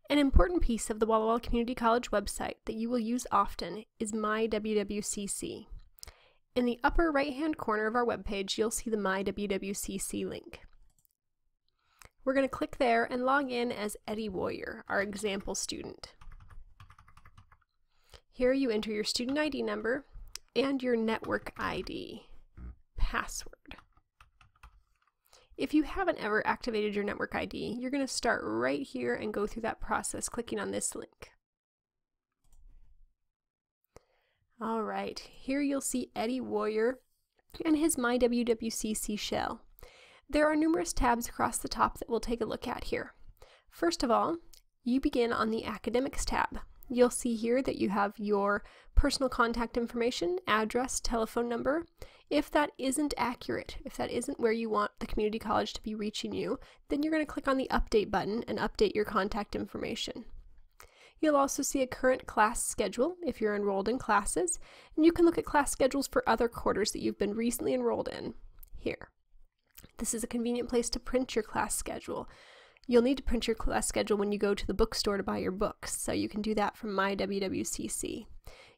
An important piece of the Walla Walla Community College website that you will use often is My WWCC. In the upper right-hand corner of our webpage, you'll see the My WWCC link. We're going to click there and log in as Eddie Warrior, our example student. Here you enter your student ID number and your network ID password. If you haven't ever activated your network ID, you're going to start right here and go through that process clicking on this link. Alright, here you'll see Eddie Warrior and his My WWCC shell. There are numerous tabs across the top that we'll take a look at here. First of all, you begin on the Academics tab. You'll see here that you have your personal contact information, address, telephone number. If that isn't accurate, if that isn't where you want the community college to be reaching you, then you're going to click on the Update button and update your contact information. You'll also see a current class schedule if you're enrolled in classes, and you can look at class schedules for other quarters that you've been recently enrolled in here. This is a convenient place to print your class schedule. You'll need to print your class schedule when you go to the bookstore to buy your books, so you can do that from My WWCC.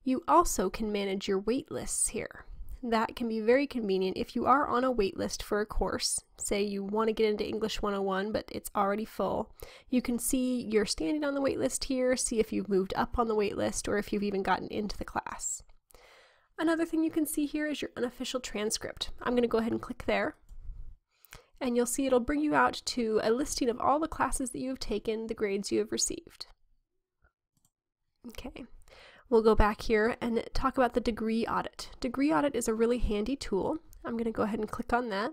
You also can manage your wait lists here. That can be very convenient if you are on a wait list for a course. Say you want to get into English 101 but it's already full. You can see you're standing on the wait list here, see if you've moved up on the wait list or if you've even gotten into the class. Another thing you can see here is your unofficial transcript. I'm going to go ahead and click there. And you'll see it'll bring you out to a listing of all the classes that you have taken, the grades you have received. Okay, we'll go back here and talk about the degree audit. Degree audit is a really handy tool. I'm going to go ahead and click on that.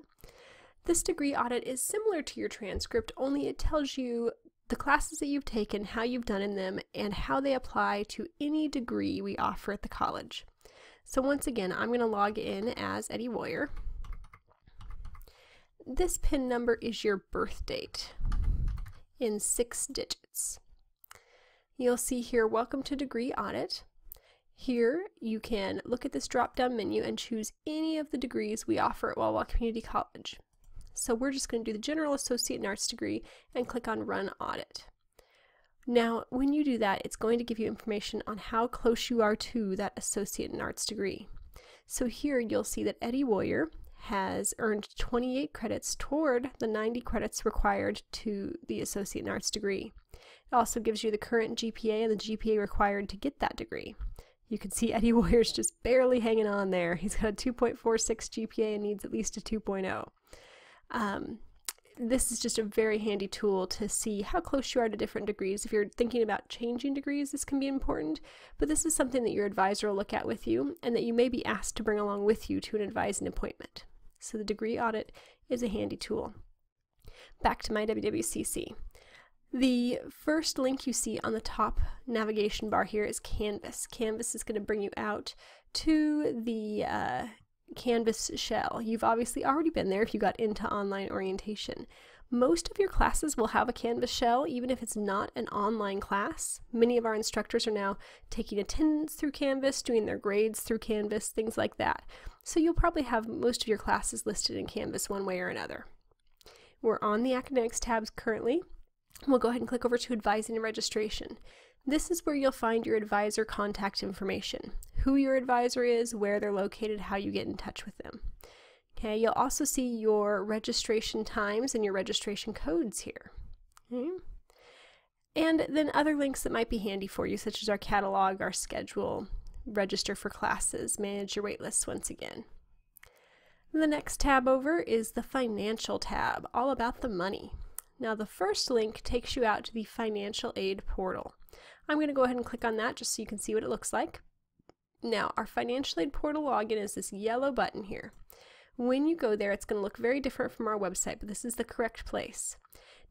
This degree audit is similar to your transcript, only it tells you the classes that you've taken, how you've done in them, and how they apply to any degree we offer at the college. So once again, I'm going to log in as Eddie Warrior. This PIN number is your birth date in 6 digits. You'll see here, Welcome to Degree Audit. Here you can look at this drop-down menu and choose any of the degrees we offer at Walla Walla Community College. So we're just going to do the General Associate in Arts degree and click on Run Audit. Now, when you do that, it's going to give you information on how close you are to that Associate in Arts degree. So here you'll see that Eddie Warrior has earned 28 credits toward the 90 credits required to the Associate in Arts degree. It also gives you the current GPA and the GPA required to get that degree. You can see Eddie Warrior's just barely hanging on there. He's got a 2.46 GPA and needs at least a 2.0. This is just a very handy tool to see how close you are to different degrees. If you're thinking about changing degrees, this can be important, but this is something that your advisor will look at with you and that you may be asked to bring along with you to an advising appointment. So the degree audit is a handy tool. Back to My WWCC. The first link you see on the top navigation bar here is Canvas. Canvas is going to bring you out to the Canvas shell. You've obviously already been there if you got into online orientation. Most of your classes will have a Canvas shell, even if it's not an online class. Many of our instructors are now taking attendance through Canvas, doing their grades through Canvas, things like that. So you'll probably have most of your classes listed in Canvas one way or another. We're on the Academics tabs currently. We'll go ahead and click over to Advising and Registration. This is where you'll find your advisor contact information, who your advisor is, where they're located, how you get in touch with them. Okay, you'll also see your registration times and your registration codes here. Okay. And then other links that might be handy for you, such as our catalog, our schedule, register for classes, manage your wait lists once again. The next tab over is the Financial tab, all about the money. Now the first link takes you out to the Financial Aid portal. I'm going to go ahead and click on that just so you can see what it looks like. Now our Financial Aid portal login is this yellow button here. When you go there, it's going to look very different from our website, but this is the correct place.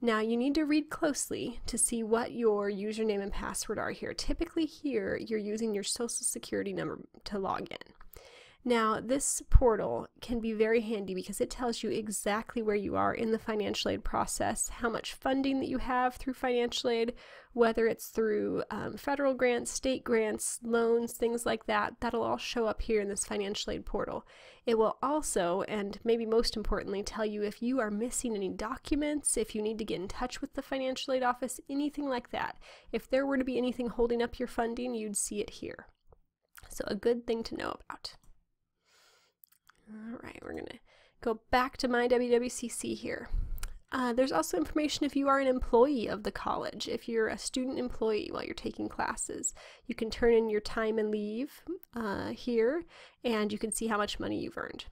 Now you need to read closely to see what your username and password are here. Typically here, you're using your social security number to log in. Now, this portal can be very handy because it tells you exactly where you are in the financial aid process, how much funding that you have through financial aid, whether it's through federal grants, state grants, loans, things like that. That'll all show up here in this financial aid portal. It will also, and maybe most importantly, tell you if you are missing any documents, if you need to get in touch with the financial aid office, anything like that. If there were to be anything holding up your funding, you'd see it here. So a good thing to know about. All right, we're going to go back to my WWCC here. There's also information if you are an employee of the college. If you're a student employee while you're taking classes, you can turn in your time and leave here, and you can see how much money you've earned.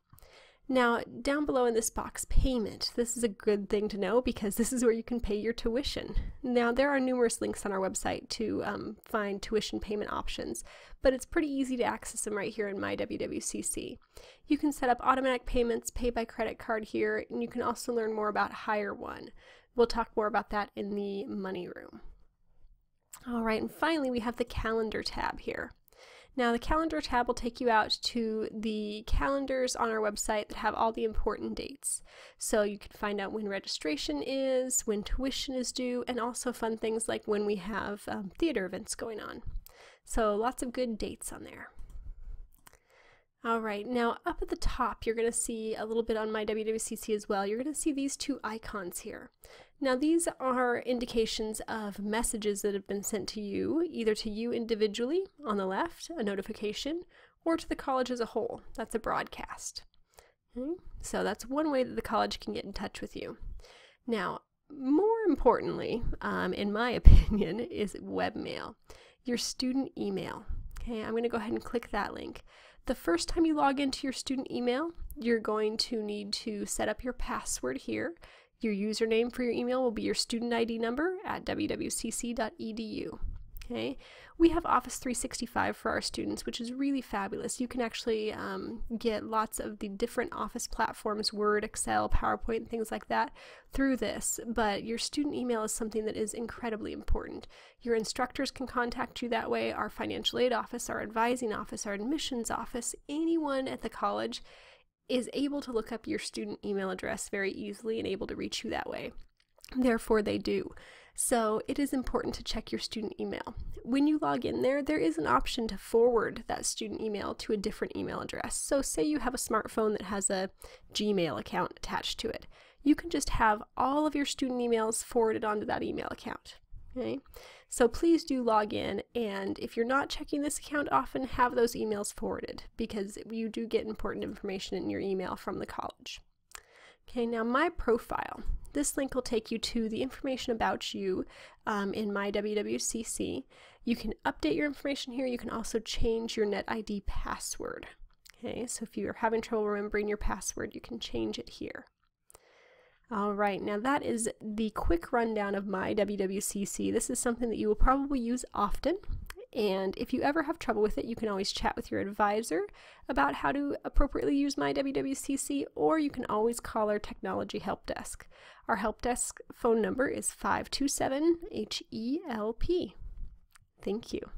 Now, down below in this box, payment. This is a good thing to know because this is where you can pay your tuition. Now, there are numerous links on our website to find tuition payment options, but it's pretty easy to access them right here in my WWCC. You can set up automatic payments, pay by credit card here, and you can also learn more about Hire One. We'll talk more about that in the money room. All right, and finally, we have the calendar tab here. Now, the calendar tab will take you out to the calendars on our website that have all the important dates. So you can find out when registration is, when tuition is due, and also fun things like when we have theater events going on. So lots of good dates on there. All right, now up at the top, you're going to see a little bit on my WWCC as well. You're going to see these two icons here. Now, these are indications of messages that have been sent to you, either to you individually on the left, a notification, or to the college as a whole. That's a broadcast. Okay? So that's one way that the college can get in touch with you. Now, more importantly, in my opinion, is webmail, your student email. Okay, I'm going to go ahead and click that link. The first time you log into your student email, you're going to need to set up your password here. Your username for your email will be your student ID number at wwcc.edu. Okay, we have Office 365 for our students, which is really fabulous. You can actually get lots of the different Office platforms, Word, Excel, PowerPoint, things like that through this, but your student email is something that is incredibly important. Your instructors can contact you that way, our financial aid office, our advising office, our admissions office, anyone at the college is able to look up your student email address very easily and able to reach you that way. Therefore, they do. So it is important to check your student email. When you log in there, there is an option to forward that student email to a different email address. So say you have a smartphone that has a Gmail account attached to it. You can just have all of your student emails forwarded onto that email account. Okay? So please do log in, and if you're not checking this account often, have those emails forwarded because you do get important information in your email from the college. Okay, now my profile. This link will take you to the information about you in my WWCC. You can update your information here. You can also change your NetID password. Okay, so if you're having trouble remembering your password, you can change it here. All right, now that is the quick rundown of my WWCC. This is something that you will probably use often. And if you ever have trouble with it, you can always chat with your advisor about how to appropriately use my WWCC, or you can always call our technology help desk. Our help desk phone number is 527-HELP. Thank you.